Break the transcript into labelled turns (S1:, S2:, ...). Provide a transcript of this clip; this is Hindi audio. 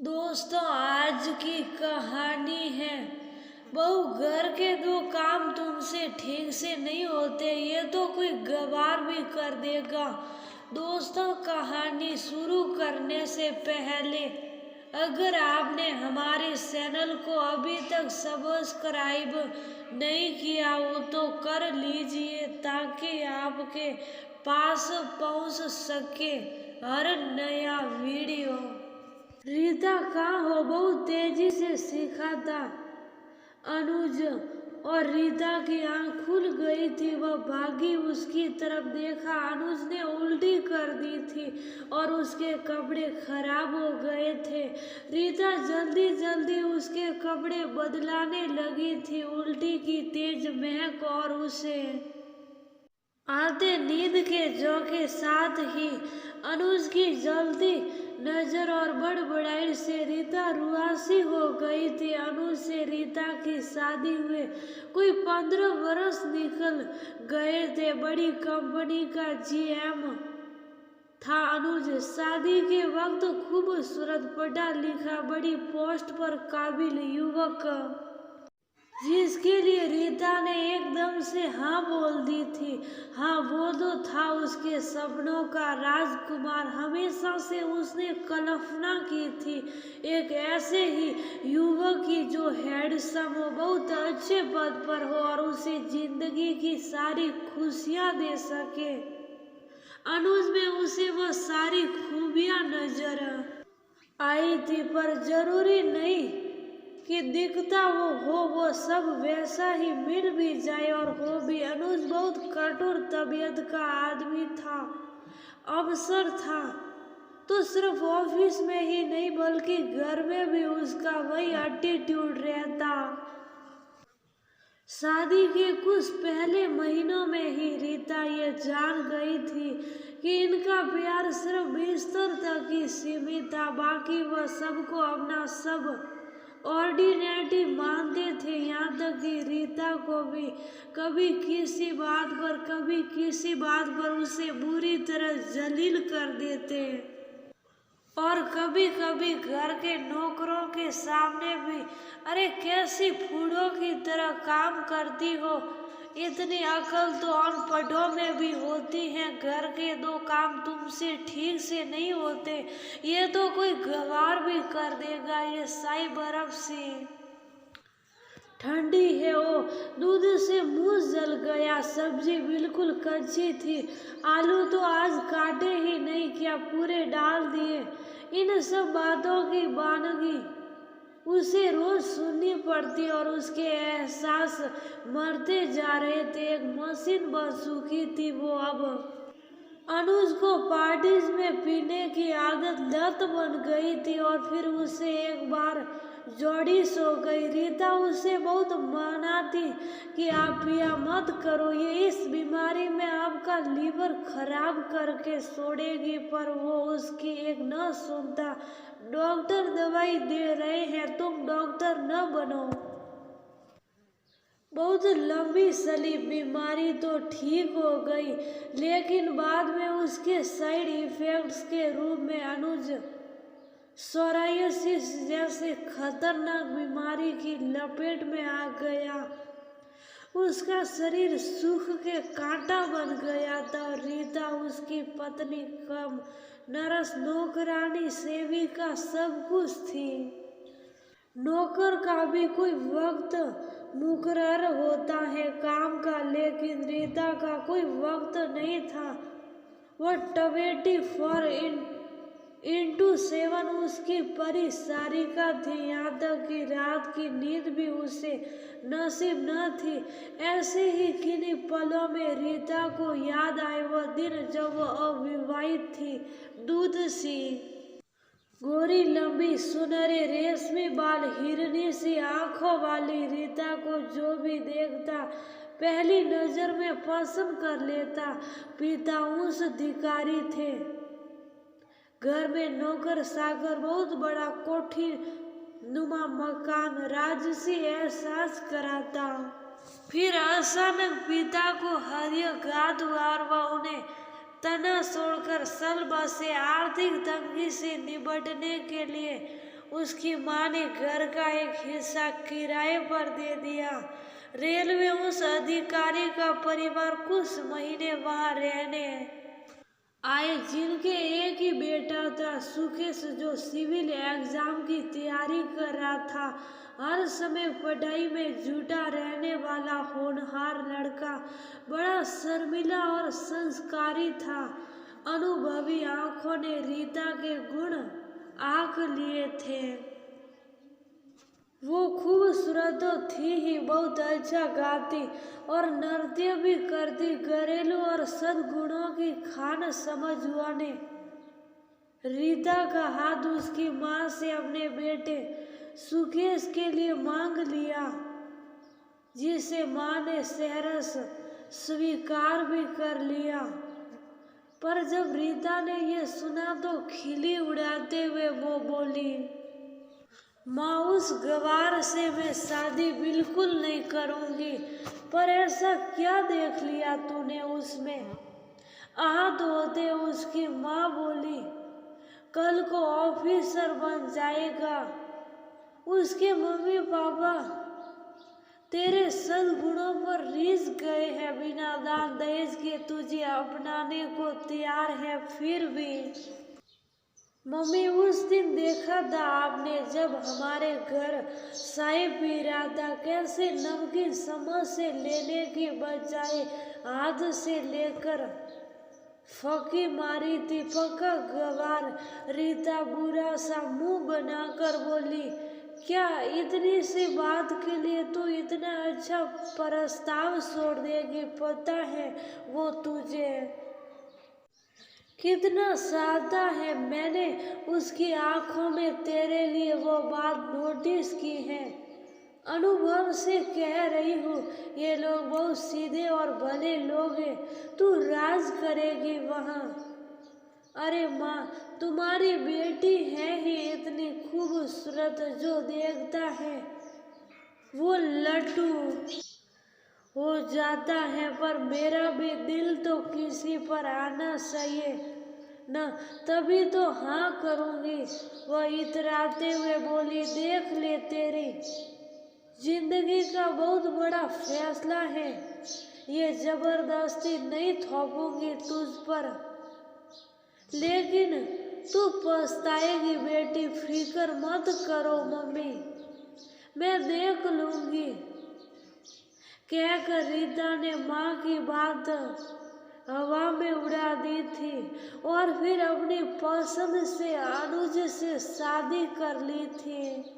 S1: दोस्तों, आज की कहानी है। बहू, घर के दो काम तुमसे ठीक से नहीं होते, ये तो कोई गवार भी कर देगा। दोस्तों, कहानी शुरू करने से पहले अगर आपने हमारे चैनल को अभी तक सब्सक्राइब नहीं किया हो तो कर लीजिए, ताकि आपके पास पहुंच सके हर नया वीडियो। रीता कहाँ हो? बहुत तेजी से सीखा था अनुज, और रीता की आंख खुल गई थी। वह भागी, उसकी तरफ देखा। अनुज ने उल्टी कर दी थी और उसके कपड़े खराब हो गए थे। रीता जल्दी जल्दी उसके कपड़े बदलाने लगी थी। उल्टी की तेज महक और उसे आते नींद के झोंके, साथ ही अनुज की जलती नजर और बड़बड़ाई से रीता रुआसी हो गई थी। अनुज से रीता की शादी हुए कोई 15 वर्ष निकल गए थे। बड़ी कंपनी का जीएम था अनुज। शादी के वक्त खूबसूरत, पढ़ा लिखा, बड़ी पोस्ट पर काबिल युवक, जिसके लिए रीता ने एकदम से हाँ बोल दी थी। हाँ, वो तो था उसके सपनों का राजकुमार। हमेशा से उसने कल्पना की थी एक ऐसे ही युवक की जो हैंडसम हो, बहुत अच्छे पद पर हो और उसे जिंदगी की सारी खुशियाँ दे सके। अनुज में उसे वो सारी खूबियाँ नजर आई थी, पर जरूरी नहीं कि दिखता वो सब वैसा ही मिल भी जाए और हो भी। अनुज बहुत कठोर तबीयत का आदमी था। अवसर था तो सिर्फ ऑफिस में ही नहीं बल्कि घर में भी उसका वही एटीट्यूड रहता। शादी के कुछ पहले महीनों में ही रीता ये जान गई थी कि इनका प्यार सिर्फ बिस्तर तक ही सीमित था। बाकी वह सबको अपना सब ऑर्डिनेटी मानते थे। यहाँ तक कि रीता को भी कभी किसी बात पर उसे बुरी तरह जलील कर देते, और कभी कभी घर के नौकरों के सामने भी, अरे कैसी फूलों की तरह काम करती हो, इतनी अकल तो अनपढ़ों में भी होती है। घर के दो काम तुमसे ठीक से नहीं होते, ये तो कोई गवार भी कर देगा। ये शाही बर्फ सी ठंडी है, ओ दूध से मुंह जल गया। सब्जी बिल्कुल कच्ची थी, आलू तो आज काटे ही नहीं, क्या पूरे डाल दिए। इन सब बातों की बानगी उसे रोज सुननी पड़ती और उसके एहसास मरते जा रहे थे। एक मशीन बन चुकी थी वो अब। अनुज को पार्टीज में पीने की आदत लत बन गई थी और फिर उसे एक बार जॉन्डिस हो गई। रीता उसे बहुत मनाती कि आप पिया मत करो, ये इस बीमारी में आपका लीवर खराब करके छोड़ेगी, पर वो उसकी एक न सुनता। डॉक्टर दवाई दे रहे हैं, तुम डॉक्टर न बनो। बहुत लंबी चली बीमारी तो ठीक हो गई, लेकिन बाद में उसके साइड इफेक्ट्स के रूप में अनुज सोराइसिस जैसे खतरनाक बीमारी की लपेट में आ गया। उसका शरीर सूख के कांटा बन गया था। रीता उसकी पत्नी कम नर्स, नौकरानी, सेविका, सब कुछ थी। नौकर का भी कोई वक्त मुकर्रर होता है काम का, लेकिन रीता का कोई वक्त नहीं था। वह 24/7 उसकी परिचारिका थी। यहाँ तक कि रात की नींद भी उसे नसीब न थी। ऐसे ही किन्हीं पलों में रीता को याद आए वह दिन जब वह अविवाहित थी। दूध सी गोरी, लंबी, सुनहरे रेशमी बाल, हिरनी सी आंखों वाली रीता को जो भी देखता पहली नजर में पसंद कर लेता। पिता उच्च अधिकारी थे। घर में नौकर चाकर, बहुत बड़ा कोठी नुमा मकान, राजसी एहसास कराता। फिर अचानक पिता को हृदयाघात हुआ और वह उन्हें तना छोड़कर सल बसे। आर्थिक तंगी से निपटने के लिए उसकी माँ ने घर का एक हिस्सा किराए पर दे दिया। रेलवे उस अधिकारी का परिवार कुछ महीने वहां रहने आए, जिनके एक ही बेटा था सुकेश, जो सिविल एग्जाम की तैयारी कर रहा था। हर समय पढ़ाई में जुटा रहने वाला होनहार लड़का, बड़ा शर्मीला और संस्कारी था। अनुभवी आंखों ने रीता के गुण आंक लिए थे। वो खूबसूरत तो थी ही, बहुत अच्छा गाती और नृत्य भी करती। घरेलू और सद्गुणों की खान समझवाने रीता का हाथ उसकी माँ से अपने बेटे सुकेश के लिए मांग लिया, जिसे माँ ने सहर्ष स्वीकार भी कर लिया। पर जब रीता ने यह सुना तो खिल्ली उड़ाते हुए वो बोली, माँ, उस गवार से मैं शादी बिल्कुल नहीं करूँगी। पर ऐसा क्या देख लिया तूने उसमें? आहत होते उसकी माँ बोली, कल को ऑफिसर बन जाएगा। उसके मम्मी पापा तेरे सद्गुणों पर रीझ गए हैं, बिना दान दहेज के तुझे अपनाने को तैयार है। फिर भी मम्मी, उस दिन देखा था आपने जब हमारे घर चाय पी रहा था, कैसे नमकीन समोसे लेने की बजाय हाथ से लेकर फकी मारी थी। पक्का गवार। रीता बुरा सा मुंह बनाकर बोली, क्या इतनी सी बात के लिए तू इतना अच्छा प्रस्ताव छोड़ देगी? पता है वो तुझे कितना चाहता है। मैंने उसकी आंखों में तेरे लिए वो बात नोटिस की है। अनुभव से कह रही हूँ, ये लोग बहुत सीधे और भले लोग हैं। तू राज करेगी वहाँ। अरे माँ, तुम्हारी बेटी है ही इतनी खूबसूरत, जो देखता है वो लट्टू हो जाता है। पर मेरा भी दिल तो किसी पर आना चाहिए न, तभी तो हाँ करूँगी। वह इतराते हुए बोली, देख ले, तेरी जिंदगी का बहुत बड़ा फैसला है। ये जबरदस्ती नहीं थोपूंगी तुझ पर, लेकिन तू पछताएगी बेटी। फिक्र मत करो मम्मी, मैं देख लूंगी। कहकर रीता ने माँ की बात हवा में उड़ा दी थी और फिर अपनी पसंद से अनुज से शादी कर ली थी।